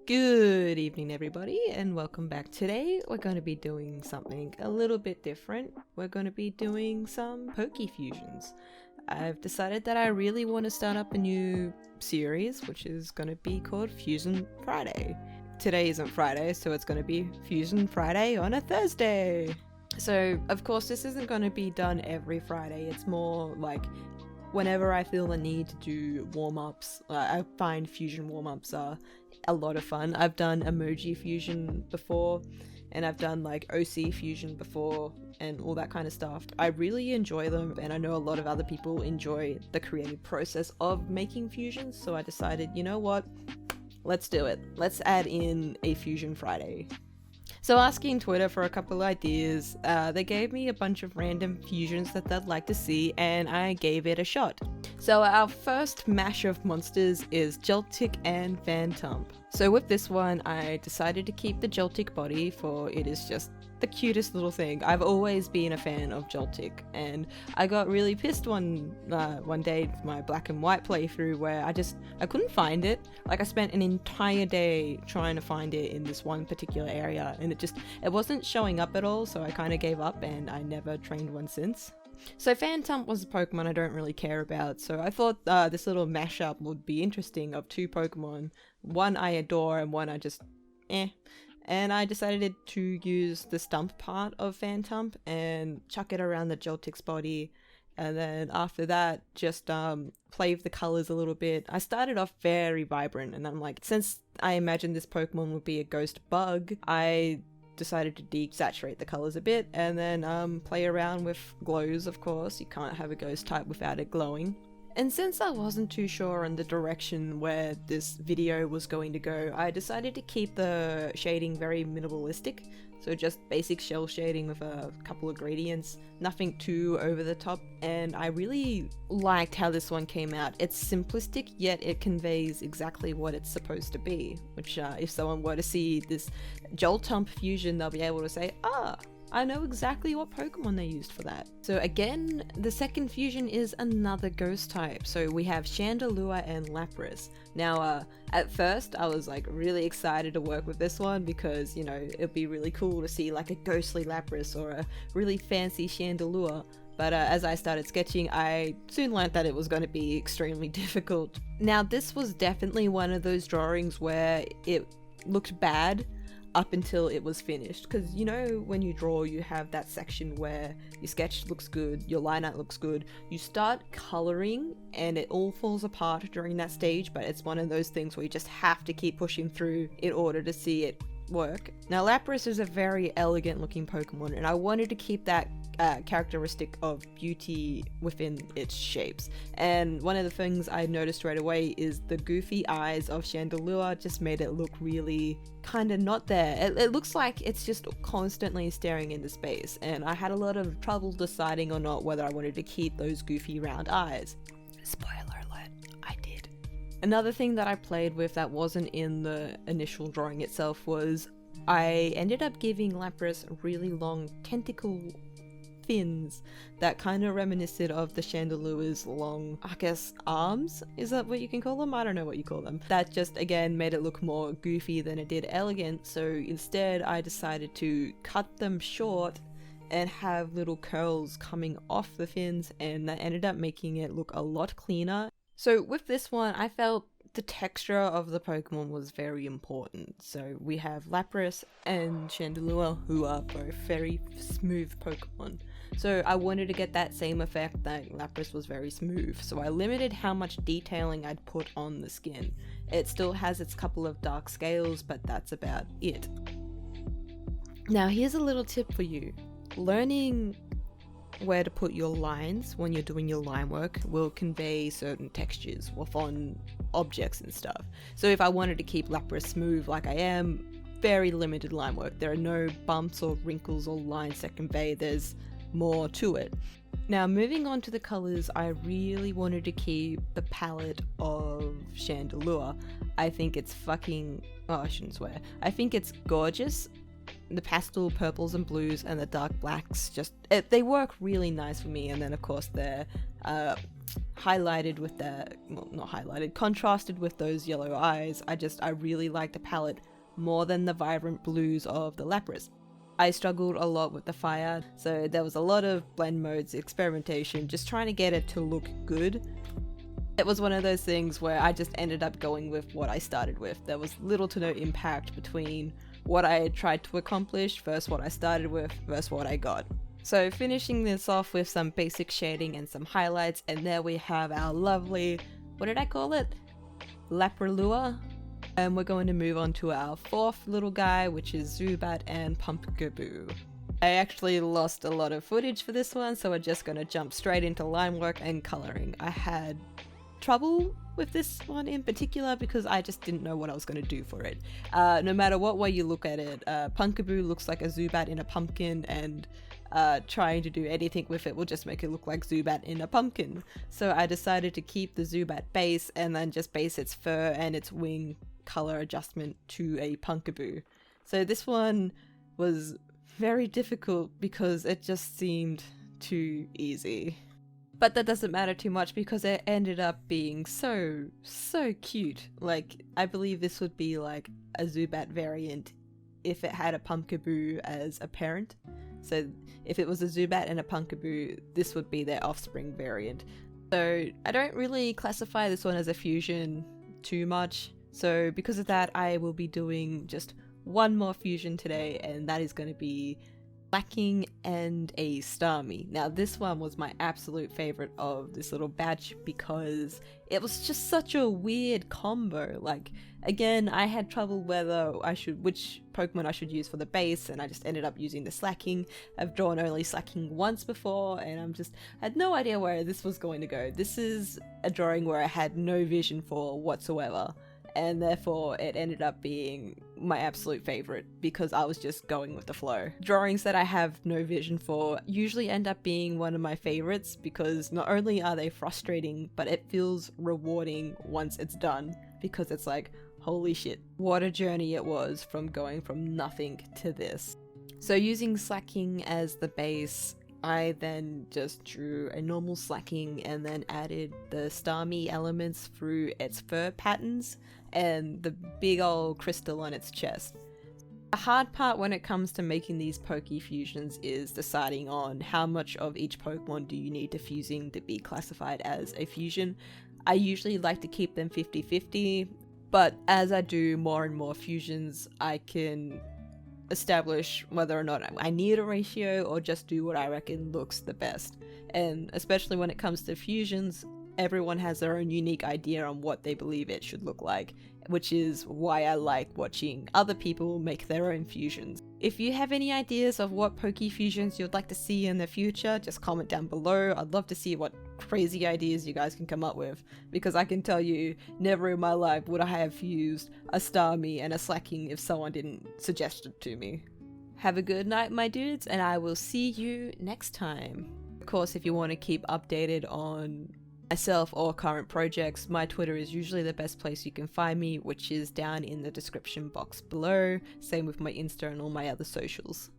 Good evening, everybody, and welcome back. Today, we're going to be doing something a little bit different. We're going to be doing some Poke Fusions. I've decided that I really want to start up a new series, which is going to be called Fusion Friday. Today isn't Friday, so it's going to be Fusion Friday on a Thursday. So, of course, this isn't going to be done every Friday. It's more like whenever I feel the need to do warm-ups. I find fusion warm-ups are a lot of fun. I've done emoji fusion before, and I've done like OC fusion before, and all that kind of stuff. I really enjoy them, and I know a lot of other people enjoy the creative process of making fusions, so I decided, you know what? Let's do it. Let's add in a Fusion Friday. So asking Twitter for a couple ideas, they gave me a bunch of random fusions that they'd like to see, and I gave it a shot. So our first mash of monsters is Geltic and Phantom. So with this one, I decided to keep the Geltic body, for it is just the cutest little thing. I've always been a fan of Geltic, and I got really pissed one day with my black and white playthrough where I couldn't find it. Like, I spent an entire day trying to find it in this one particular area, and it wasn't showing up at all, so I kind of gave up and I never trained one since. So Phantom was a Pokemon I don't really care about, so I thought this little mashup would be interesting of two Pokemon. One I adore and one I just and I decided to use the stump part of Phantom and chuck it around the Geltic's body, and then after that just play with the colors a little bit. I started off very vibrant, and I'm like, since I imagined this Pokemon would be a ghost bug, I decided to desaturate the colors a bit, and then play around with glows. Of course, you can't have a ghost type without it glowing. And since I wasn't too sure on the direction where this video was going to go, I decided to keep the shading very minimalistic. So just basic shell shading with a couple of gradients, nothing too over the top. And I really liked how this one came out. It's simplistic, yet it conveys exactly what it's supposed to be. Which if someone were to see this Joltump fusion, they'll be able to say, I know exactly what Pokemon they used for that. So again, the second fusion is another ghost type. So we have Chandelure and Lapras. Now, at first I was like really excited to work with this one because, you know, it'd be really cool to see like a ghostly Lapras or a really fancy Chandelure. But as I started sketching, I soon learnt that it was going to be extremely difficult. Now, this was definitely one of those drawings where it looked bad up until it was finished, because you know when you draw you have that section where your sketch looks good, your line art looks good, you start coloring and it all falls apart during that stage, but it's one of those things where you just have to keep pushing through in order to see it work. Now Lapras is a very elegant looking Pokemon, and I wanted to keep that characteristic of beauty within its shapes, and one of the things I noticed right away is the goofy eyes of Chandelure just made it look really kind of not there. It looks like it's just constantly staring into space, and I had a lot of trouble deciding or not whether I wanted to keep those goofy round eyes. Spoiler alert, I did. Another thing that I played with that wasn't in the initial drawing itself was I ended up giving Lapras really long tentacle fins that kind of reminisced of the Chandelure's long, I guess, arms? Is that what you can call them? I don't know what you call them. That just, again, made it look more goofy than it did elegant, so instead I decided to cut them short and have little curls coming off the fins, and that ended up making it look a lot cleaner. So with this one, I felt the texture of the Pokemon was very important. So we have Lapras and Chandelure, who are both very smooth Pokemon. So I wanted to get that same effect that Lapras was very smooth, so I limited how much detailing I'd put on the skin. It still has its couple of dark scales, but that's about it. Now here's a little tip for you. Learning where to put your lines when you're doing your line work will convey certain textures on objects and stuff. So if I wanted to keep Lapras smooth like I am, very limited line work. There are no bumps or wrinkles or lines that convey there's more to it. Now moving on to the colors, I really wanted to keep the palette of Chandelure. I think it's I shouldn't swear. I think it's gorgeous. The pastel purples and blues and the dark blacks they work really nice for me, and then of course their highlighted with that, well, not highlighted, contrasted with those yellow eyes. I really like the palette more than the vibrant blues of the Lapras. I struggled a lot with the fire, so there was a lot of blend modes, experimentation, just trying to get it to look good. It was one of those things where I just ended up going with what I started with. There was little to no impact between what I had tried to accomplish versus what I started with versus what I got. So finishing this off with some basic shading and some highlights, and there we have our lovely, what did I call it? Lapralure. And we're going to move on to our fourth little guy, which is Zubat and punkerboo. I actually lost a lot of footage for this one, so we're just going to jump straight into line work and coloring. I had trouble with this one in particular because I just didn't know what I was going to do for it. No matter what way you look at it, punkerboo looks like a Zubat in a pumpkin, and trying to do anything with it will just make it look like Zubat in a pumpkin. So I decided to keep the Zubat base and then just base its fur and its wing color adjustment to a punkerboo. So this one was very difficult because it just seemed too easy. But that doesn't matter too much because it ended up being so cute. Like, I believe this would be like a Zubat variant if it had a punkerboo as a parent. So if it was a Zubat and a punkerboo, this would be their offspring variant. So I don't really classify this one as a fusion too much. So because of that, I will be doing just one more fusion today, and that is going to be slaking and a Starmie. Now this one was my absolute favorite of this little batch because it was just such a weird combo. Like, again, I had trouble which Pokemon I should use for the base, and I just ended up using the slaking. I've drawn only slaking once before, and I had no idea where this was going to go. This is a drawing where I had no vision for whatsoever, and therefore it ended up being my absolute favorite because I was just going with the flow. Drawings that I have no vision for usually end up being one of my favorites because not only are they frustrating, but it feels rewarding once it's done because it's like, holy shit, what a journey it was from going from nothing to this. So using slaking as the base, I then just drew a normal slaking and then added the Starmie elements through its fur patterns and the big old crystal on its chest. The hard part when it comes to making these Poke fusions is deciding on how much of each Pokemon do you need to fusing to be classified as a fusion. I usually like to keep them 50-50, but as I do more and more fusions, I can establish whether or not I need a ratio or just do what I reckon looks the best. And especially when it comes to fusions, everyone has their own unique idea on what they believe it should look like, which is why I like watching other people make their own fusions. If you have any ideas of what Poke fusions you'd like to see in the future, just comment down below. I'd love to see what crazy ideas you guys can come up with, because I can tell you, never in my life would I have fused a Starmie and a slaking if someone didn't suggest it to me. Have a good night, my dudes, and I will see you next time. Of course, if you want to keep updated on myself or current projects, my Twitter is usually the best place you can find me, which is down in the description box below. Same with my Insta and all my other socials.